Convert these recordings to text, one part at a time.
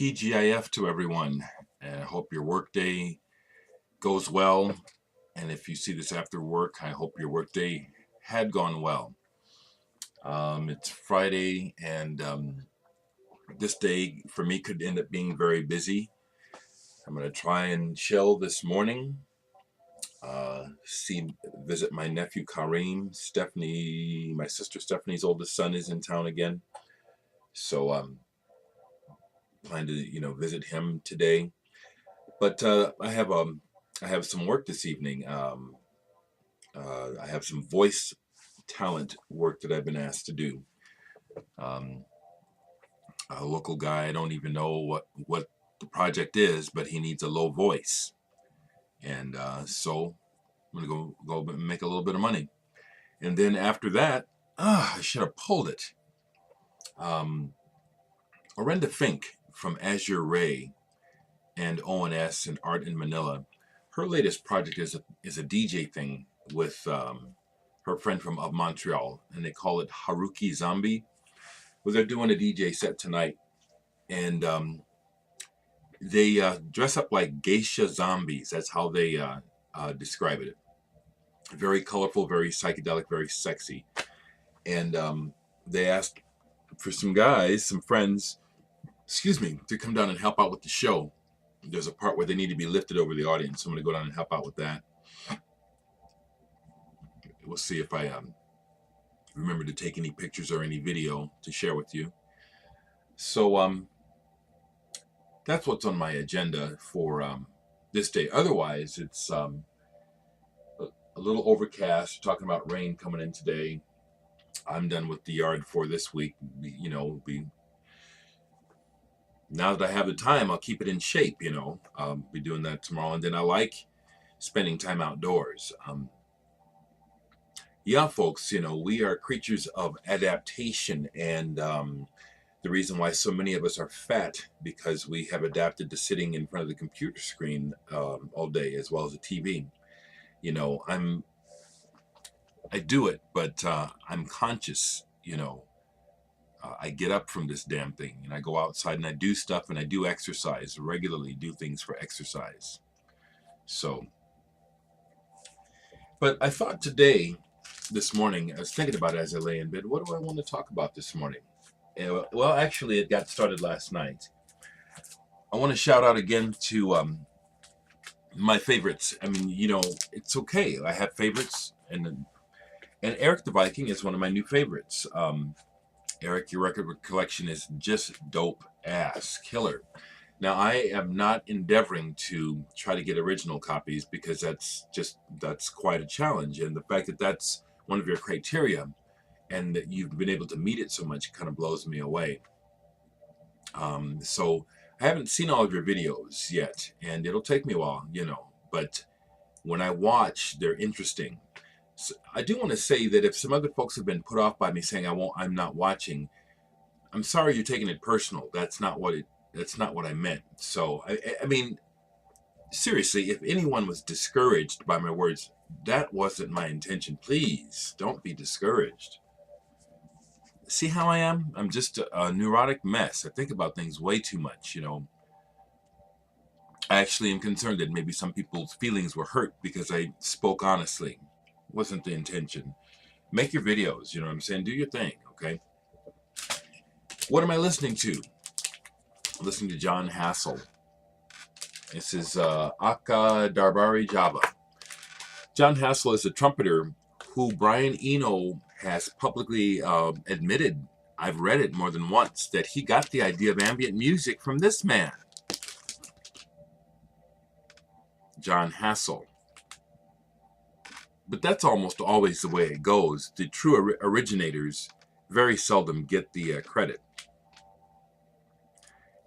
TGIF to everyone, and I hope your workday goes well. And if you see this after work, I hope your workday had gone well. It's Friday, and this day for me could end up being very busy. I'm going to try and chill this morning. Visit my nephew Kareem. Stephanie, my sister Stephanie's oldest son, is in town again, so plan to visit him today. But I have some work this evening. I have some voice talent work that I've been asked to do. A local guy, I don't even know what the project is, but he needs a low voice, and so I'm gonna go make a little bit of money. And then after that, I should have pulled it. Orenda Fink from Azure Ray and ONS and Art in Manila. Her latest project is a DJ thing with her friend from Montreal, and they call it Haruki Zombie. Well, they're doing a DJ set tonight, and they dress up like geisha zombies. That's how they describe it. Very colorful, very psychedelic, very sexy. And they asked for some guys, some friends, to come down and help out with the show. There's a part where they need to be lifted over the audience, so I'm going to go down and help out with that. We'll see if I remember to take any pictures or any video to share with you. So that's what's on my agenda for this day. Otherwise, it's a little overcast. Talking about rain coming in today. I'm done with the yard for this week. Now that I have the time, I'll keep it in shape. I'll be doing that tomorrow, and then I like spending time outdoors. Yeah, folks, we are creatures of adaptation, and the reason why so many of us are fat, because we have adapted to sitting in front of the computer screen all day, as well as the TV. I do it, but I'm conscious. I get up from this damn thing, and I go outside and I do stuff, and I do exercise regularly, do things for exercise. So, but I thought this morning, I was thinking about it as I lay in bed, what do I want to talk about this morning? Well, actually, it got started last night. I want to shout out again to my favorites. I mean, it's okay. I have favorites, and Eric the Viking is one of my new favorites. Eric, your record collection is just dope ass killer. Now, I am not endeavoring to try to get original copies, because that's quite a challenge, and the fact that that's one of your criteria, and that you've been able to meet it so much, kind of blows me away. So I haven't seen all of your videos yet, and it'll take me a while, but when I watch, they're interesting. So I do want to say that if some other folks have been put off by me saying I'm not watching, I'm sorry you're taking it personal. That's not what I meant. So I mean, seriously, if anyone was discouraged by my words, that wasn't my intention. Please don't be discouraged. See how I am? I'm just a neurotic mess. I think about things way too much, I actually am concerned that maybe some people's feelings were hurt because I spoke honestly. Wasn't the intention. Make your videos, you know what I'm saying? Do your thing, okay? What am I listening to? I'm listening to John Hassel. This is Aka Darbari Java. John Hassel is a trumpeter who Brian Eno has publicly admitted, I've read it more than once, that he got the idea of ambient music from this man, John Hassel. But that's almost always the way it goes. The true originators very seldom get the credit.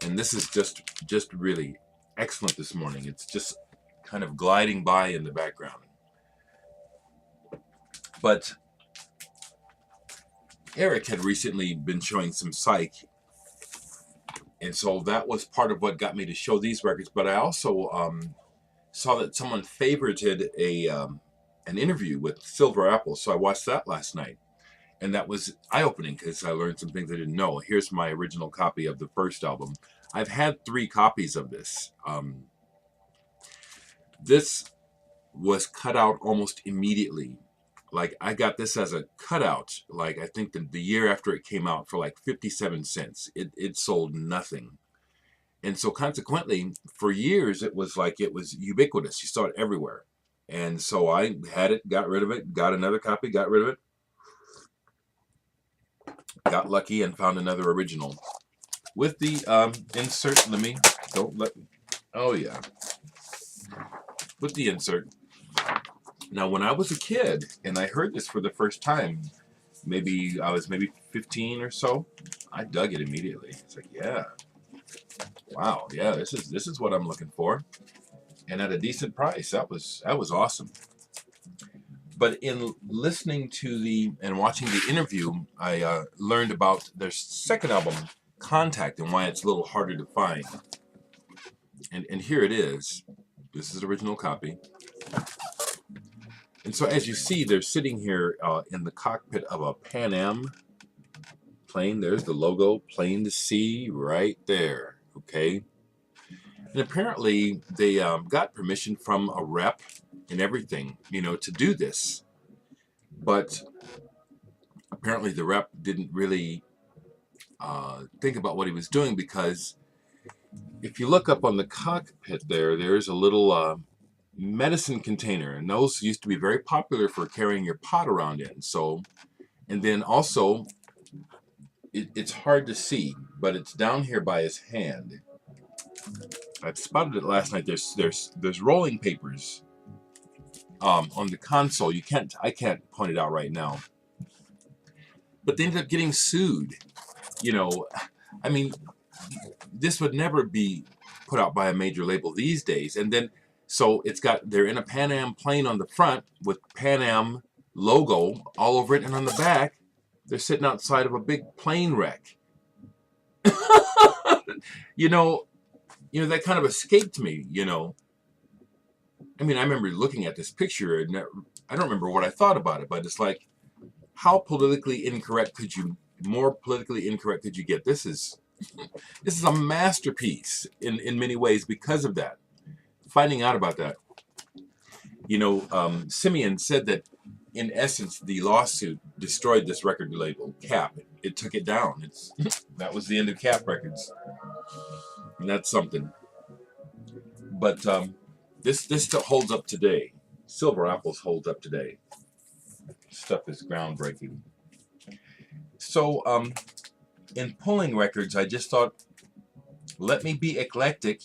And this is just really excellent this morning. It's just kind of gliding by in the background. But Eric had recently been showing some psych, and so that was part of what got me to show these records. But I also saw that someone favorited an interview with Silver Apple, so I watched that last night. And that was eye-opening because I learned some things I didn't know. Here's my original copy of the first album. I've had 3 copies of this. This was cut out almost immediately. Like, I got this as a cutout, like, I think the year after it came out, for like 57 cents. It sold nothing. And so consequently, for years, it was ubiquitous. You saw it everywhere. And so I had it, got rid of it, got another copy, got rid of it. Got lucky and found another original. With the insert, oh yeah. With the insert. Now, when I was a kid and I heard this for the first time, I was 15 or so, I dug it immediately. It's like, yeah, wow, yeah, this is what I'm looking for, and at a decent price. That was awesome. But in listening to and watching the interview, I learned about their second album, Contact, and why it's a little harder to find. And here it is. This is the original copy. And so as you see, they're sitting here in the cockpit of a Pan Am plane. There's the logo, plain to see right there, okay? And apparently they got permission from a rep and everything, to do this. But apparently the rep didn't really think about what he was doing, because if you look up on the cockpit there's a little medicine container, and those used to be very popular for carrying your pot around in. So, and then also it's hard to see, but it's down here by his hand. I spotted it last night. There's rolling papers on the console. I can't point it out right now, but they ended up getting sued. I mean, this would never be put out by a major label these days. And then, so they're in a Pan Am plane on the front with Pan Am logo all over it, and on the back, they're sitting outside of a big plane wreck. That kind of escaped me, I mean, I remember looking at this picture, and I don't remember what I thought about it, but it's like, how more politically incorrect could you get? This is a masterpiece in many ways because of that. Finding out about that, Simeon said that in essence the lawsuit destroyed this record label, Cap. It took it down. That was the end of Cap Records, and that's something. But this still holds up today. Silver Apples holds up today. Stuff is groundbreaking. So in pulling records, I just thought, let me be eclectic.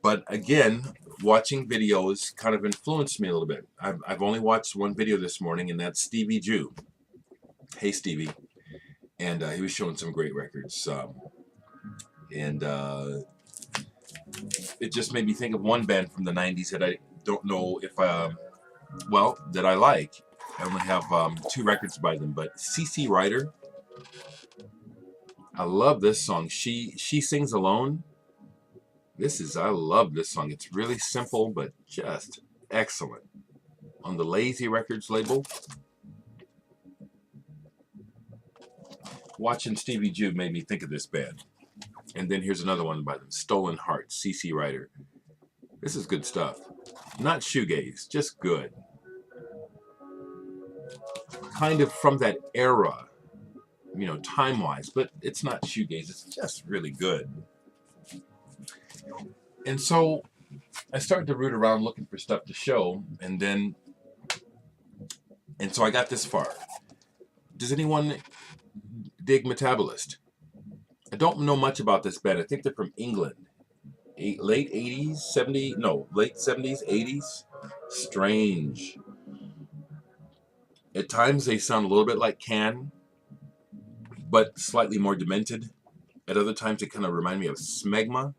But again, watching videos kind of influenced me a little bit. I've only watched one video this morning, and that's Stevie Jew. Hey, Stevie. And he was showing some great records. And it just made me think of one band from the 90s that I don't know if, that I like. I only have 2 records by them, but CC Rider. I love this song. She Sings Alone. I love this song. It's really simple, but just excellent. On the Lazy Records label. Watching Stevie Jew made me think of this band. And then here's another one by them, Stolen Hearts, CC Rider. This is good stuff. Not shoegaze, just good. Kind of from that era, time-wise, but it's not shoegaze. It's just really good. And so I started to root around looking for stuff to show, and so I got this far. Does anyone dig Metabolist? I don't know much about this band. I think they're from England. Late 80s, 70s, no, late 70s, 80s. Strange. At times they sound a little bit like Can, but slightly more demented. At other times they kind of remind me of Smegma.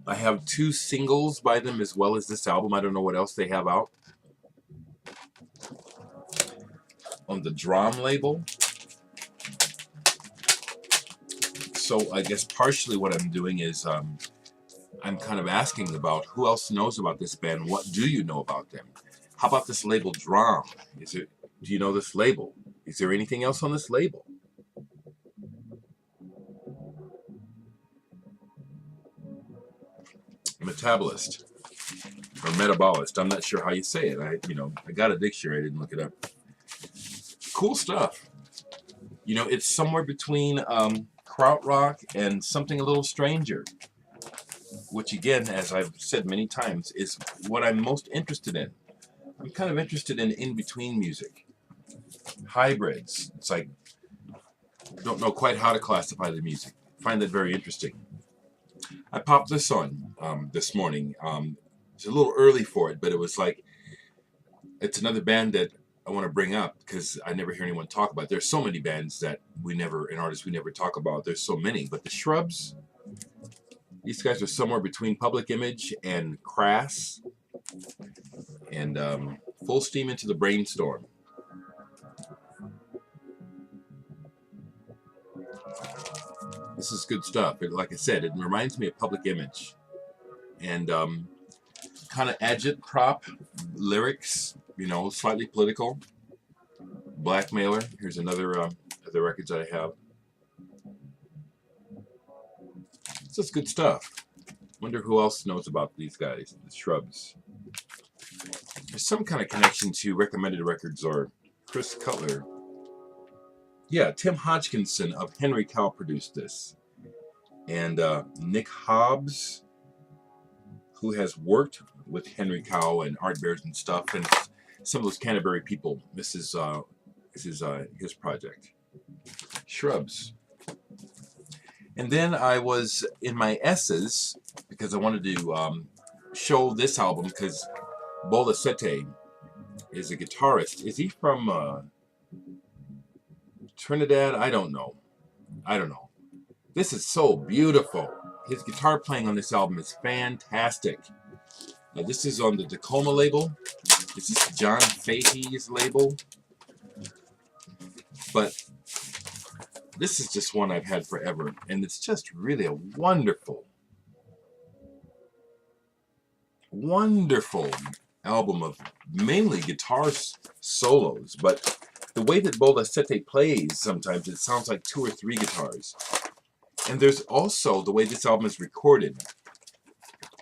I have 2 singles by them as well as this album. I don't know what else they have out. On the Drum label. So I guess partially what I'm doing is I'm kind of asking about who else knows about this band. What do you know about them? How about this label Drum? Do you know this label? Is there anything else on this label? Metabolist or Metabolist. I'm not sure how you say it. I got a dictionary. I didn't look it up. Cool stuff. It's somewhere between krautrock and something a little stranger, which again, as I've said many times, is what I'm most interested in. I'm kind of interested in in-between music. Hybrids. It's like, don't know quite how to classify the music. Find that very interesting. I popped this on this morning. It's a little early for it, but it was like, it's another band that I want to bring up because I never hear anyone talk about. There's so many bands that and artists we never talk about. There's so many, but the Shrubs, these guys are somewhere between Public Image and Crass, and full steam into the brainstorm. This is good stuff. Like I said, it reminds me of Public Image, and kind of agit-prop lyrics, slightly political. Blackmailer. Here's another of the records that I have. It's just good stuff. Wonder who else knows about these guys, the Shrubs. There's some kind of connection to Recommended Records or Chris Cutler. Yeah, Tim Hodgkinson of Henry Cow produced this. And Nick Hobbs, who has worked with Henry Cow and Art Bears and stuff, and some of those Canterbury people. This is his project. Shrubs. And then I was in my S's because I wanted to show this album because Bola Sete is a guitarist. Is he from Trinidad? I don't know. This is so beautiful. His guitar playing on this album is fantastic. Now, this is on the Tacoma label. This is John Fahey's label. But this is just one I've had forever. And it's just really a wonderful, wonderful album of mainly guitar solos. But the way that Bola Sete plays, sometimes it sounds like 2 or 3 guitars. And there's also the way this album is recorded.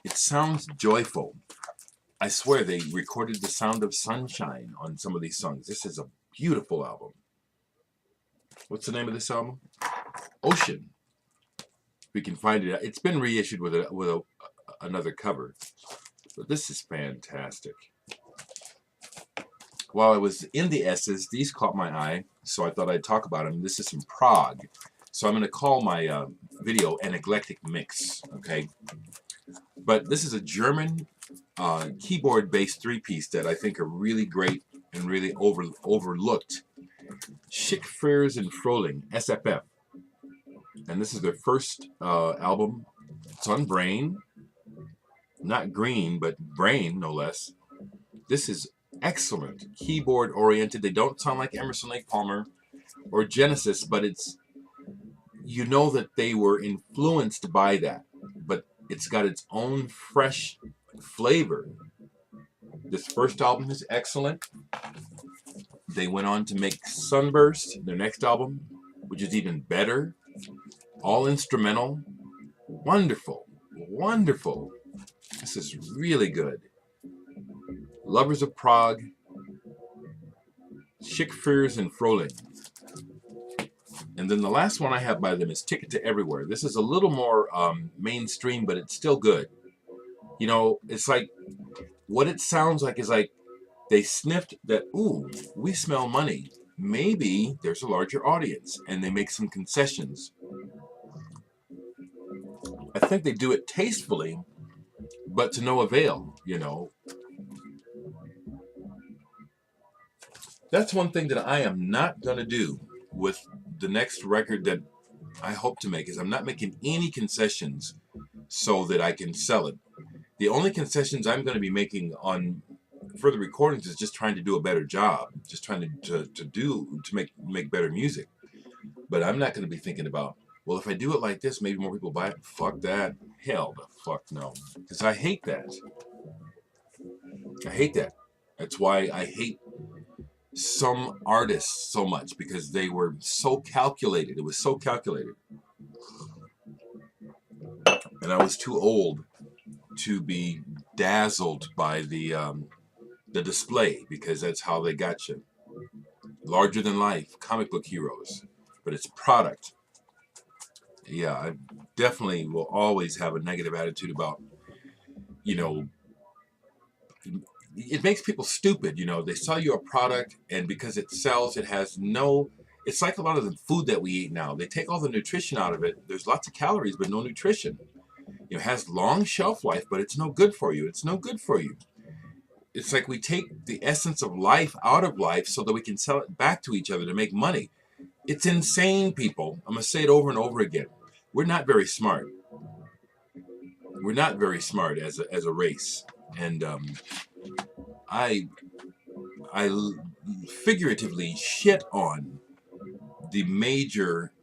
It sounds joyful. I swear they recorded the sound of sunshine on some of these songs. This is a beautiful album. What's the name of this album? Ocean. We can find it. It's been reissued with another cover. But this is fantastic. While I was in the S's, these caught my eye, so I thought I'd talk about them. This is from Prague. So I'm going to call my video an eclectic mix, okay? But this is a German keyboard-based 3-piece that I think are really great and really overlooked. Schick Friers and Frohling, SFF. And this is their first album. It's on Brain. Not Green, but Brain, no less. This is excellent. Keyboard-oriented. They don't sound like Emerson, Lake Palmer or Genesis, but it's, you know that they were influenced by that. But it's got its own fresh flavor. This first album is excellent. They went on to make Sunburst, their next album, which is even better. All instrumental. Wonderful. Wonderful. This is really good. Lovers of Prague. Schick Friers and Frohling. And then the last one I have by them is Ticket to Everywhere. This is a little more mainstream, but it's still good. It's like, what it sounds like is like they sniffed that, ooh, we smell money. Maybe there's a larger audience, and they make some concessions. I think they do it tastefully, but to no avail, That's one thing that I am not going to do with the next record that I hope to make, is I'm not making any concessions so that I can sell it. The only concessions I'm going to be making on further recordings is just trying to do a better job, just trying to make better music. But I'm not going to be thinking about Well, if I do it like this, maybe more people buy it. Fuck that. Hell the fuck no. Because I hate that. I hate that. That's why I hate some artists so much, because they were so calculated. It was so calculated. And I was too old to be dazzled by the display, because that's how they got you. Larger than life, comic book heroes. But it's product. Yeah, I definitely will always have a negative attitude about, you know, it makes people stupid. They sell you a product, and because it sells, it has no, it's like a lot of the food that we eat now. They take all the nutrition out of it. There's lots of calories, but no nutrition. It has long shelf life, but it's no good for you. It's no good for you. It's like we take the essence of life out of life so that we can sell it back to each other to make money. It's insane, people. I'm going to say it over and over again. We're not very smart. We're not very smart as a race. And I figuratively shit on the major,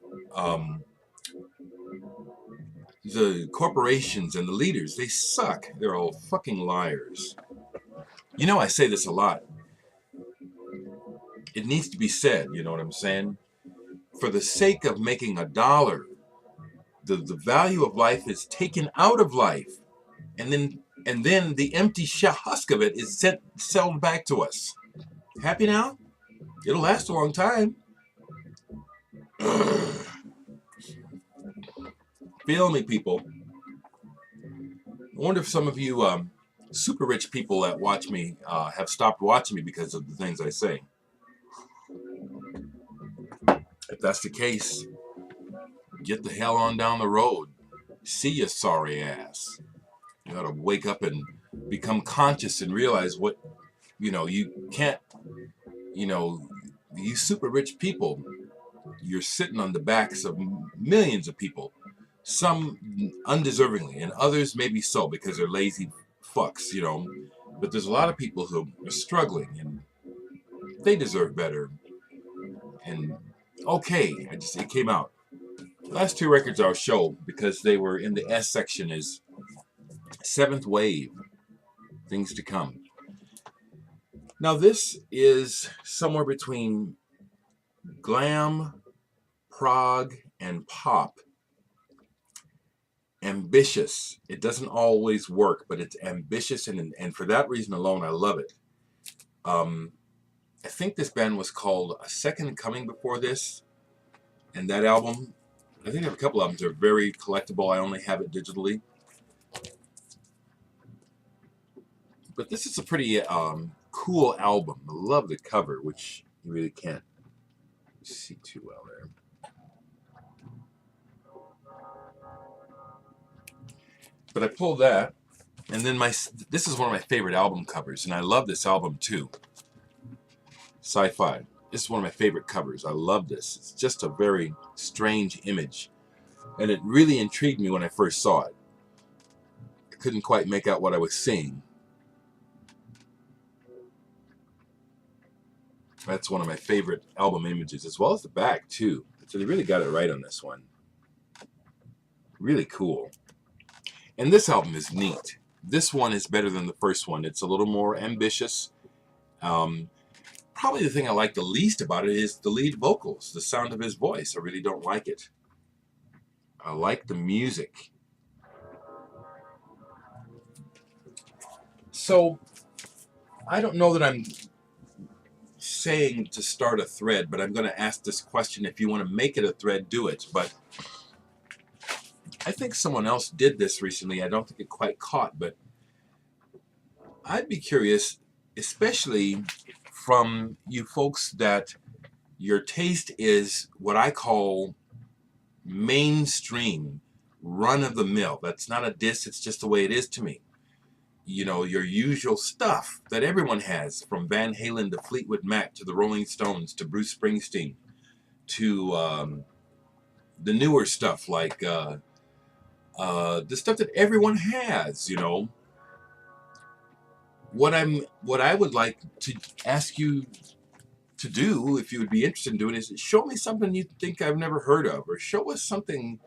the corporations and the leaders. They suck. They're all fucking liars. I say this a lot. It needs to be said, you know what I'm saying? For the sake of making $1, the value of life is taken out of life, and then the empty husk of it is sold back to us. Happy now? It'll last a long time. Feel me, people. I wonder if some of you super rich people that watch me have stopped watching me because of the things I say. If that's the case, get the hell on down the road. See ya, sorry ass. You gotta wake up and become conscious and realize what, you can't, you super rich people, you're sitting on the backs of millions of people, some undeservingly, and others maybe so because they're lazy fucks, But there's a lot of people who are struggling, and they deserve better. And okay, it came out. The last 2 records I'll show, because they were in the S section, is Seventh Wave, Things to Come. Now this is somewhere between glam, prog, and pop. Ambitious. It doesn't always work, but it's ambitious, and for that reason alone, I love it. I think this band was called A Second Coming before this, and that album, I think I have a couple albums that are very collectible. I only have it digitally. But this is a pretty cool album. I love the cover, which you really can't see too well there. But I pulled that, and then this is one of my favorite album covers, and I love this album too. Sci-Fi. This is one of my favorite covers. I love this. It's just a very strange image, and it really intrigued me when I first saw it. I couldn't quite make out what I was seeing. That's one of my favorite album images, as well as the back too. So they really got it right on this one. Really cool. And this album is neat. This one is better than the first one. It's a little more ambitious. Probably the thing I like the least about it is the lead vocals, the sound of his voice. I really don't like it. I like the music. So, I don't know that I'm saying to start a thread, but I'm going to ask this question. If you want to make it a thread, do it. But I think someone else did this recently. I don't think it quite caught, but I'd be curious, especially from you folks that your taste is what I call mainstream, run-of-the-mill. That's not a diss, it's just the way it is to me. Your usual stuff that everyone has, from Van Halen to Fleetwood Mac to the Rolling Stones to Bruce Springsteen to the newer stuff like the stuff that everyone has, What I would like to ask you to do, if you would be interested in doing, is show me something you think I've never heard of, or show us something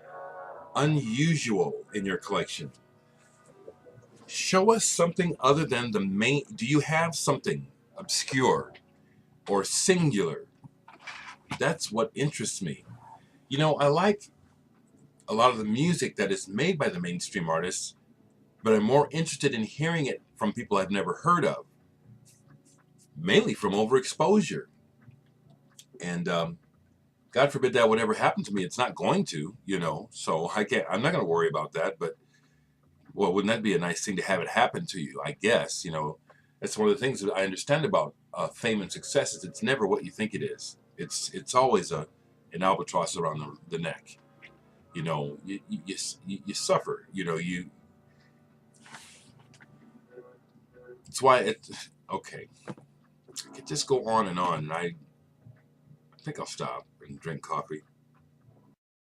unusual in your collection. Show us something other than the main. Do you have something obscure or singular? That's what interests me. You know, I like a lot of the music that is made by the mainstream artists, but I'm more interested in hearing it from people I've never heard of, mainly from overexposure. And God forbid that would ever happen to me. It's not going to, you know. So I can't. I'm not going to worry about that. But well, wouldn't that be a nice thing to have it happen to you? I guess, you know, that's one of the things that I understand about fame and success is it's never what you think it is. It's always an albatross around the neck. You know, you suffer. You know, you. It's why it. Okay, I could just go on and on. And I think I'll stop and drink coffee.